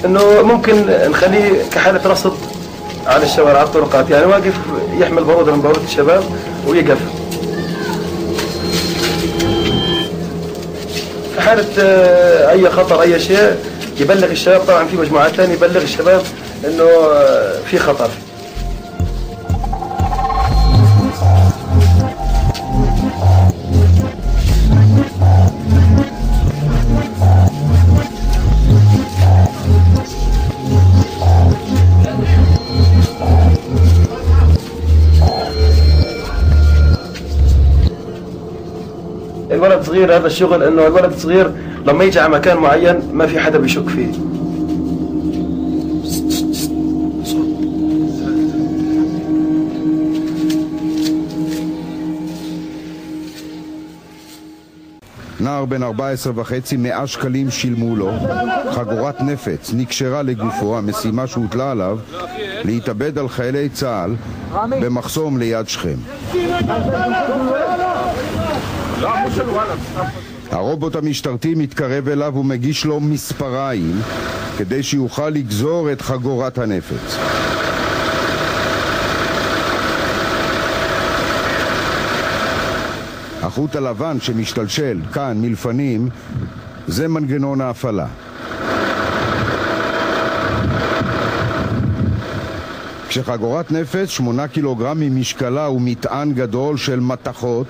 انه ممكن نخليه كحالة رصد على الشوارع على الطرقات، يعني واقف يحمل بارودة من بارود الشباب ويقف في حالة اي خطر اي شيء يبلغ الشباب. طبعا في مجموعات ثانية يبلغ الشباب انه في خطر. الولد صغير، هذا الشغل انه الولد صغير لما يجي على مكان معين ما في حدا بيشك فيه. נער בן 14.5, 100 שקלים שילמו לו, חגורת נפץ נקשרה לגופו, המשימה שהוטלה עליו להתאבד על חיילי צה"ל במחסום ליד שכם. הרובוט המשטרתי מתקרב אליו ומגיש לו מספריים כדי שיוכל לגזור את חגורת הנפץ. החוט הלבן שמשתלשל כאן מלפנים זה מנגנון ההפעלה. כשחגורת נפץ 8 קילוגרם ממשקלה ומטען גדול של מתכות,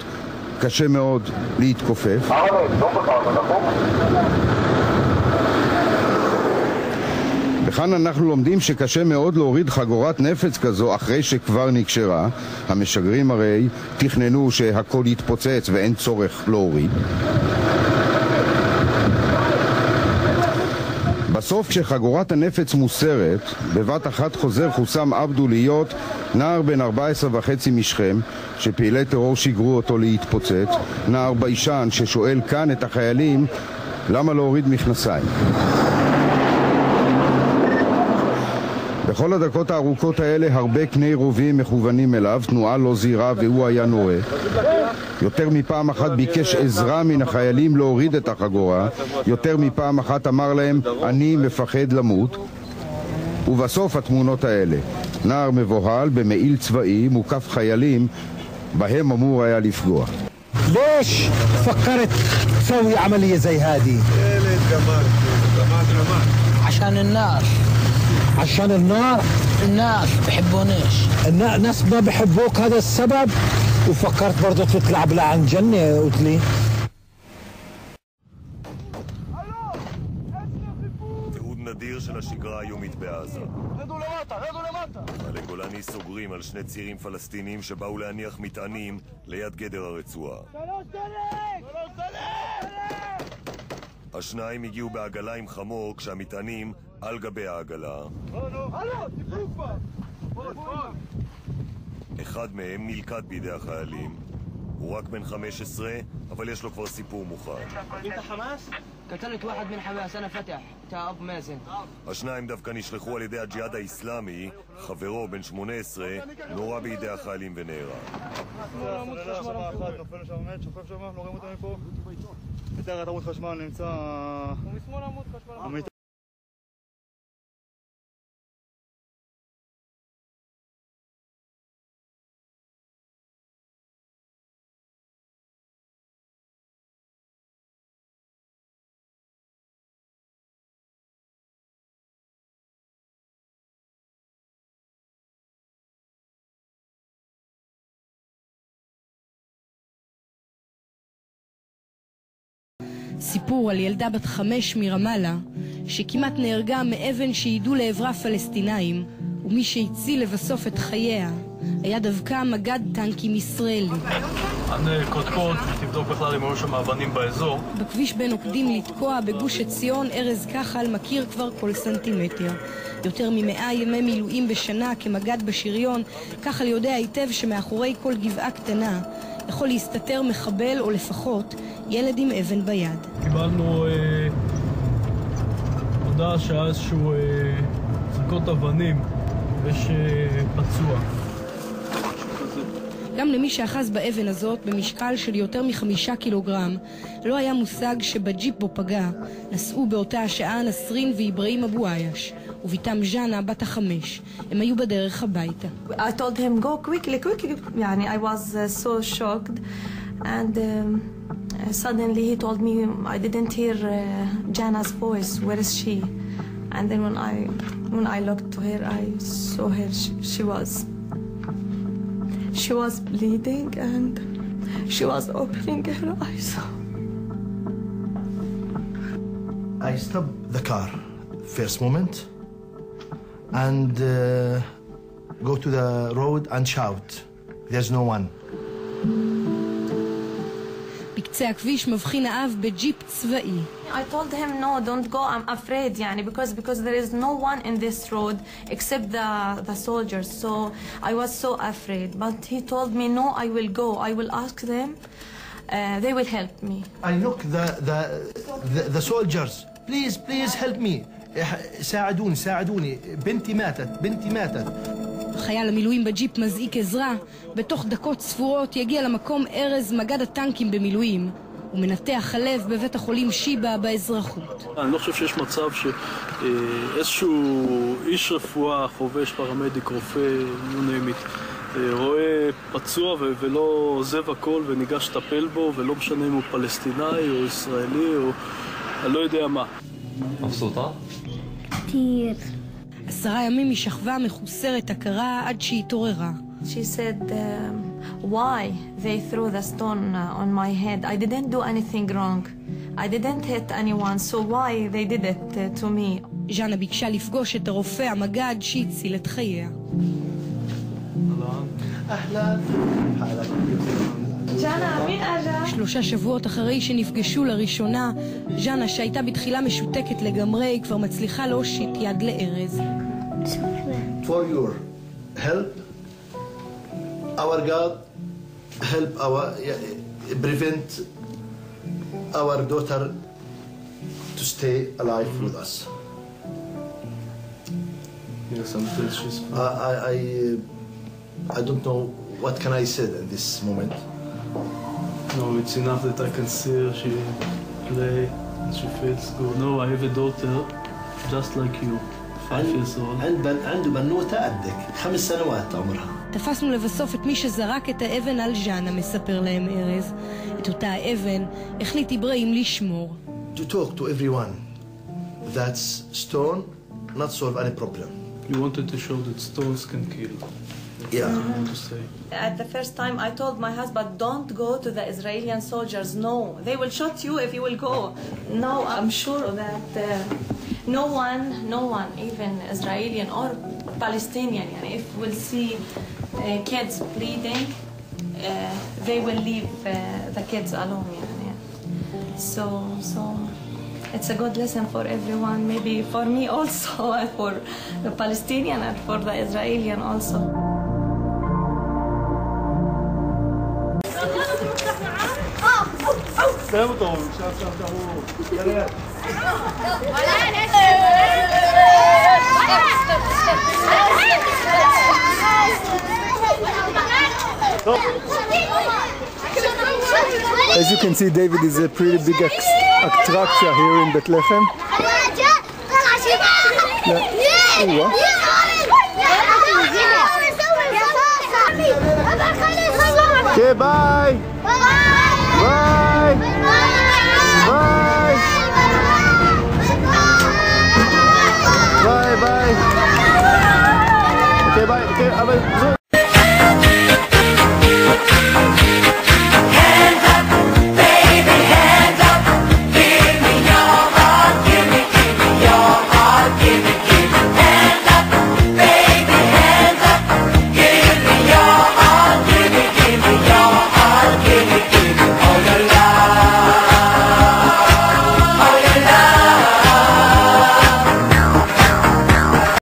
קשה מאוד להתכופף. וכאן אנחנו לומדים שקשה מאוד להוריד חגורת נפץ כזו אחרי שכבר נקשרה. המשגרים הרי תכננו שהכל יתפוצץ ואין צורך להוריד. בסוף כשחגורת הנפץ מוסרת, בבת אחת חוזר חוסם עבדו להיות נער בן 14.5 משכם, שפעילי טרור שיגרו אותו להתפוצץ, נער ביישן ששואל כאן את החיילים למה להוריד מכנסיים. בכל הדקות הארוכות האלה הרבה קני רובים מכוונים אליו, תנועה לא זהירה והוא היה נורה. יותר מפעם אחת ביקש עזרה מן החיילים להוריד את החגורה, יותר מפעם אחת אמר להם אני מפחד למות. ובסוף התמונות האלה, נער מבוהל במעיל צבאי מוקף חיילים בהם אמור היה לפגוע. ليش فكرت تسوي عملية زي هذه؟ عشان النار. عشان النار؟ الناس بحبونيش. الناس ما بحبوك هذا السبب؟ وفكرت برضو تلعب لعن جنة قلت لي؟ תיעוד נדיר של השגרה היומית בעזה. רדו למטה! חיילי גולני סוגרים על 2 צעירים פלסטינים שבאו להניח מטענים ליד גדר הרצועה. 3 דלק! השניים הגיעו בעגלה עם חמור כשהמטענים על גבי העגלה. אחד מהם נלכד בידי החיילים. הוא רק בן 15, אבל יש לו כבר סיפור מוכן. انت حماس؟ قتلت واحد من حماس انا فتح تاع ابو مازن. השניים דווקא נשלחו על ידי הג'יהאד האסלאמי. חברו בן 18 נורה בידי החיילים ונהרג. נופל שם מת, שוכב שם, לא רואים אותם מפה. מתחת עמוד חשמל נמצא... הוא משמאל עמוד חשמל. סיפור על ילדה בת 5 מרמאללה שכמעט נהרגה מאבן שידעו לעברה פלסטינאים, ומי שהציל לבסוף את חייה היה דווקא מג"ד טנקים ישראלי. אני קודקוד, תבדוק בכלל אם היו שם אבנים באזור. בכביש בין עוקדים לתקוע בגוש עציון ארז כחל מכיר כבר כל סנטימטר. יותר מ100 ימי מילואים בשנה כמג"ד בשריון, כחל יודע היטב שמאחורי כל גבעה קטנה יכול להסתתר מחבל או לפחות ילד עם אבן ביד. קיבלנו הודעה שהיה איזשהו זריקות אבנים ויש פצוע. גם למי שאחז באבן הזאת במשקל של יותר מ5 קילוגרם, לא היה מושג שבג'יפ בו פגע נסעו באותה השעה נסרין ואיברהים אבו עייש, וביתם ז'אנה בת 5. הם היו בדרך הביתה. I told him go quickly. يعني I was so shocked and suddenly he told me I didn't hear Jana's voice. Where is she? And then when I looked to her, I saw her. She was bleeding and she was opening her eyes. I stopped the car first moment and go to the road and shout. There's no one. בקצה הכביש מבחין האב בג'יפ צבאי. I told him no, don't go. I'm afraid, يعني because there is no one in this road except the soldiers. So I was so afraid. But he told me no, I will go. I will ask them. They will help me. I look the soldiers. Please help me. ساعدوني. بنتي ماتت. חייל המילואים בג'יפ מזעיק עזרה. בתוך דקות ספורות יגיע למקום ארז מגד הטנקים במילואים. הוא מנתח הלב בבית החולים שיבא באזרחות. אני לא חושב שיש מצב שאיזשהו איש רפואה, חובש, פרמדיק, רופא, נעמית, רואה פצוע ולא עוזב הכל וניגש לטפל בו, ולא משנה אם הוא פלסטיני או ישראלי או אני לא יודע מה. מבסוטה? כתיר. 10 ימים היא שכבה מחוסרת הכרה עד שהיא התעוררה. She said, why they threw the stone on my head? I didn't do anything wrong. I didn't hit anyone, so why they did it to me? ז'אנה ביקשה לפגוש את הרופא המג"ד שהציל את חייה. ז'אנה, מי אג'ה? 3 שבועות אחרי שנפגשו לראשונה, ז'אנה שהייתה בתחילה משותקת לגמרי, כבר מצליחה להושיט יד לארז. For your help, our God help prevent our daughter to stay alive with us. Yes, until she's I don't know what can I say in this moment. No, it's enough that I can see her, she play and she feels good. No, I have a daughter just like you, 5 years old. عنده بنوتة قدك 5 سنوات عمرها. תפסנו לבסוף את מי שזרק את האבן על ז'אנה, מספר להם ארז. את אותה האבן החליט איברהים לשמור. To talk to everyone. That's stone not solve any problem. You wanted to show that stones can kill. Yeah. To say. At the first time I told my husband, don't go to the Israeli soldiers. No, they will shoot you if you will go. No, I'm sure that no one, even Israeli or Palestinian, if we'll see kids bleeding, they will leave the kids alone. So it's a good lesson for everyone, maybe for me also, for the Palestinian and for the Israeli also. As you can see, David is a pretty big attraction here in Bethlehem. Okay, bye. Bye. Bye. Bye. Okay, bye. Okay, aber so.